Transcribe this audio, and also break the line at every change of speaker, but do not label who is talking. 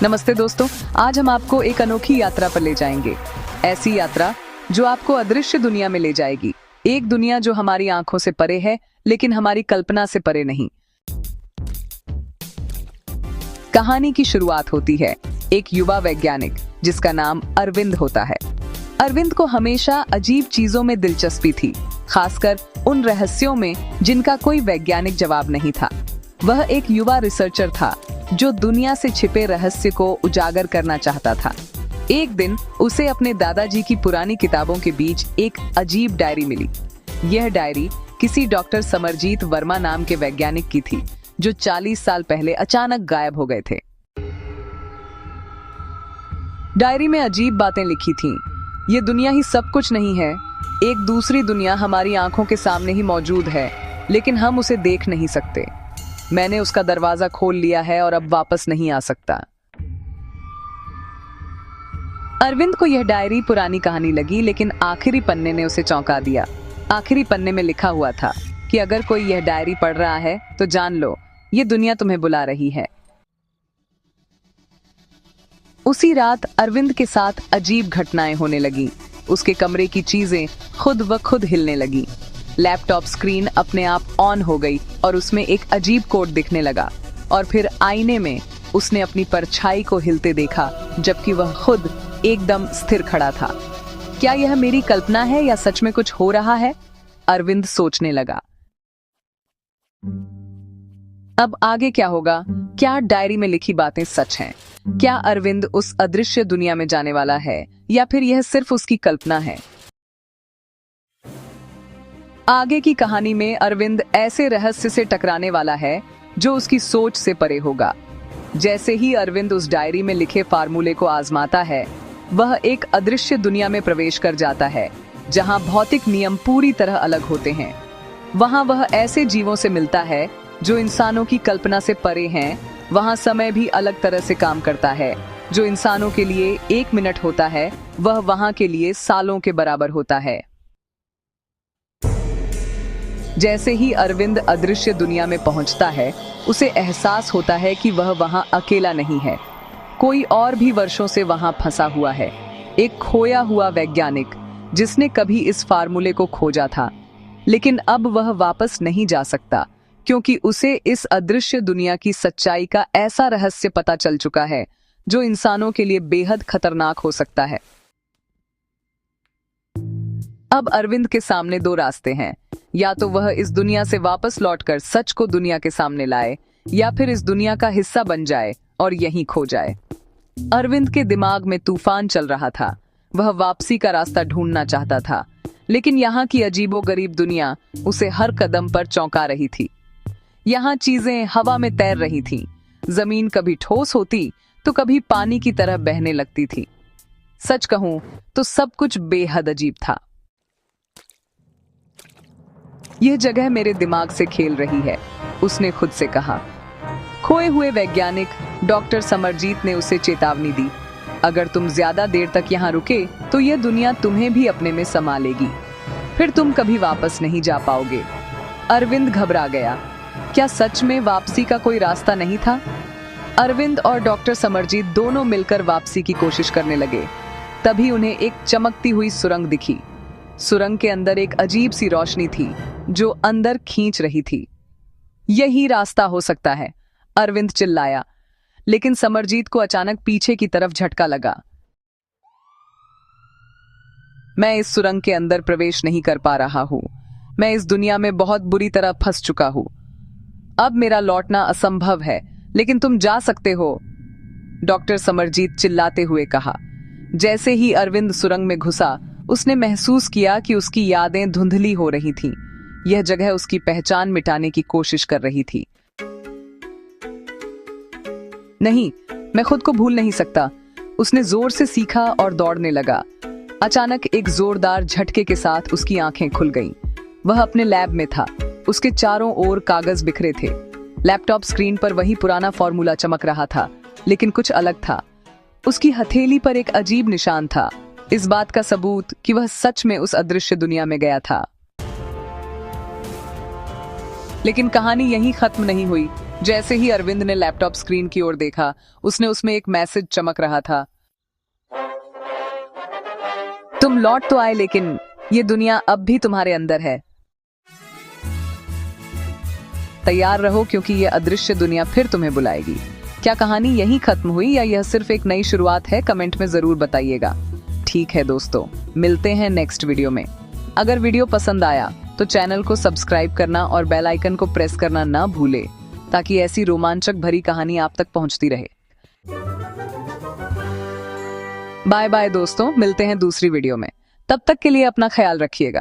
नमस्ते दोस्तों, आज हम आपको एक अनोखी यात्रा पर ले जाएंगे। ऐसी यात्रा जो आपको अदृश्य दुनिया में ले जाएगी। एक दुनिया जो हमारी आंखों से परे है, लेकिन हमारी कल्पना से परे नहीं। कहानी की शुरुआत होती है एक युवा वैज्ञानिक जिसका नाम अरविंद होता है। अरविंद को हमेशा अजीब चीजों में दिलचस्पी थी, खासकर उन रहस्यों में जिनका कोई वैज्ञानिक जवाब नहीं था। वह एक युवा रिसर्चर था जो दुनिया से छिपे रहस्य को उजागर करना चाहता था। एक दिन उसे अपने दादाजी की पुरानी किताबों के बीच एक अजीब डायरी मिली। यह डायरी किसी डॉक्टर समरजीत वर्मा नाम के वैज्ञानिक की थी, जो 40 साल पहले अचानक गायब हो गए थे। डायरी में अजीब बातें लिखी थीं। ये दुनिया ही सब कुछ नहीं है। एक दूसरी दुनिया हमारी आंखों के सामने ही मौजूद है, लेकिन हम उसे देख नहीं सकते। मैंने उसका दरवाजा खोल लिया है और अब वापस नहीं आ सकता। अरविंद को यह डायरी पुरानी कहानी लगी, लेकिन आखिरी पन्ने ने उसे चौंका दिया। आखिरी पन्ने में लिखा हुआ था कि अगर कोई यह डायरी पढ़ रहा है तो जान लो, ये दुनिया तुम्हें बुला रही है। उसी रात अरविंद के साथ अजीब घटनाएं होने लगी। उसके कमरे की चीजें खुद ब खुद हिलने लगी। लैपटॉप स्क्रीन अपने आप ऑन हो गई और उसमें एक अजीब कोड दिखने लगा। और फिर आईने में उसने अपनी परछाई को हिलते देखा, जबकि वह खुद एकदम स्थिर खड़ा था। क्या यह मेरी कल्पना है या सच में कुछ हो रहा है? अरविंद सोचने लगा। अब आगे क्या होगा? क्या डायरी में लिखी बातें सच हैं? क्या अरविंद उस अदृश्य दुनिया में जाने वाला है, या फिर यह सिर्फ उसकी कल्पना है? आगे की कहानी में अरविंद ऐसे रहस्य से टकराने वाला है जो उसकी सोच से परे होगा। जैसे ही अरविंद उस डायरी में लिखे फार्मूले को आजमाता है, वह एक अदृश्य दुनिया में प्रवेश कर जाता है, जहां भौतिक नियम पूरी तरह अलग होते हैं। वहां वह ऐसे जीवों से मिलता है जो इंसानों की कल्पना से परे हैं। वहां समय भी अलग तरह से काम करता है। जो इंसानों के लिए 1 मिनट होता है, वह वहां के लिए सालों के बराबर होता है। जैसे ही अरविंद अदृश्य दुनिया में पहुंचता है, उसे एहसास होता है कि वह वहां अकेला नहीं है। कोई और भी वर्षों से वहां फंसा हुआ है, एक खोया हुआ वैज्ञानिक जिसने कभी इस फार्मूले को खोजा था। लेकिन अब वह वापस नहीं जा सकता, क्योंकि उसे इस अदृश्य दुनिया की सच्चाई का ऐसा रहस्य पता चल चुका है जो इंसानों के लिए बेहद खतरनाक हो सकता है। अब अरविंद के सामने 2 रास्ते हैं। या तो वह इस दुनिया से वापस लौटकर सच को दुनिया के सामने लाए, या फिर इस दुनिया का हिस्सा बन जाए और यहीं खो जाए। अरविंद के दिमाग में तूफान चल रहा था। वह वापसी का रास्ता ढूंढना चाहता था, लेकिन यहाँ की अजीबोगरीब दुनिया उसे हर कदम पर चौंका रही थी। यहाँ चीजें हवा में तैर रही थीं। जमीन कभी ठोस होती तो कभी पानी की तरह बहने लगती थी। सच कहूं तो सब कुछ बेहद अजीब था। यह जगह मेरे दिमाग से खेल रही है, उसने खुद से कहा। खोए हुए वैज्ञानिक डॉक्टर समरजीत ने उसे चेतावनी दी, अगर तुम ज्यादा देर तक यहाँ रुके तो यह दुनिया तुम्हें भी अपने में समा लेगी। फिर तुम कभी वापस नहीं जा पाओगे। अरविंद घबरा गया। क्या सच में वापसी का कोई रास्ता नहीं था? अरविंद और डॉक्टर समरजीत दोनों मिलकर वापसी की कोशिश करने लगे। तभी उन्हें एक चमकती हुई सुरंग दिखी। सुरंग के अंदर एक अजीब सी रोशनी थी जो अंदर खींच रही थी। यही रास्ता हो सकता है, अरविंद चिल्लाया। लेकिन समरजीत को अचानक पीछे की तरफ झटका लगा। मैं इस सुरंग के अंदर प्रवेश नहीं कर पा रहा हूं। मैं इस दुनिया में बहुत बुरी तरह फंस चुका हूं। अब मेरा लौटना असंभव है, लेकिन तुम जा सकते हो, डॉक्टर समरजीत चिल्लाते हुए कहा। जैसे ही अरविंद सुरंग में घुसा, उसने महसूस किया कि उसकी यादें धुंधली हो रही थीं। यह जगह उसकी पहचान मिटाने की कोशिश कर रही थी। नहीं, मैं खुद को भूल नहीं सकता, उसने जोर से सीखा और दौड़ने लगा। अचानक एक जोरदार झटके के साथ उसकी आंखें खुल गईं। वह अपने लैब में था। उसके चारों ओर कागज बिखरे थे। लैपटॉप स्क्रीन पर वही पुराना फॉर्मूला चमक रहा था, लेकिन कुछ अलग था। उसकी हथेली पर एक अजीब निशान था, इस बात का सबूत कि वह सच में उस अदृश्य दुनिया में गया था। लेकिन कहानी यहीं खत्म नहीं हुई। जैसे ही अरविंद ने लैपटॉप स्क्रीन की ओर देखा, उसने उसमें एक मैसेज चमक रहा था। तुम लौट तो आए, लेकिन ये दुनिया अब भी तुम्हारे अंदर है। तैयार रहो, क्योंकि ये अदृश्य दुनिया फिर तुम्हें बुलाएगी। क्या कहानी यहीं खत्म हुई या यह सिर्फ एक नई शुरुआत है? कमेंट में जरूर बताइएगा। ठीक है दोस्तों, मिलते हैं नेक्स्ट वीडियो में। अगर वीडियो पसंद आया तो चैनल को सब्सक्राइब करना और बेल आइकन को प्रेस करना ना भूले, ताकि ऐसी रोमांचक भरी कहानी आप तक पहुंचती रहे। बाय बाय दोस्तों, मिलते हैं दूसरी वीडियो में। तब तक के लिए अपना ख्याल रखिएगा।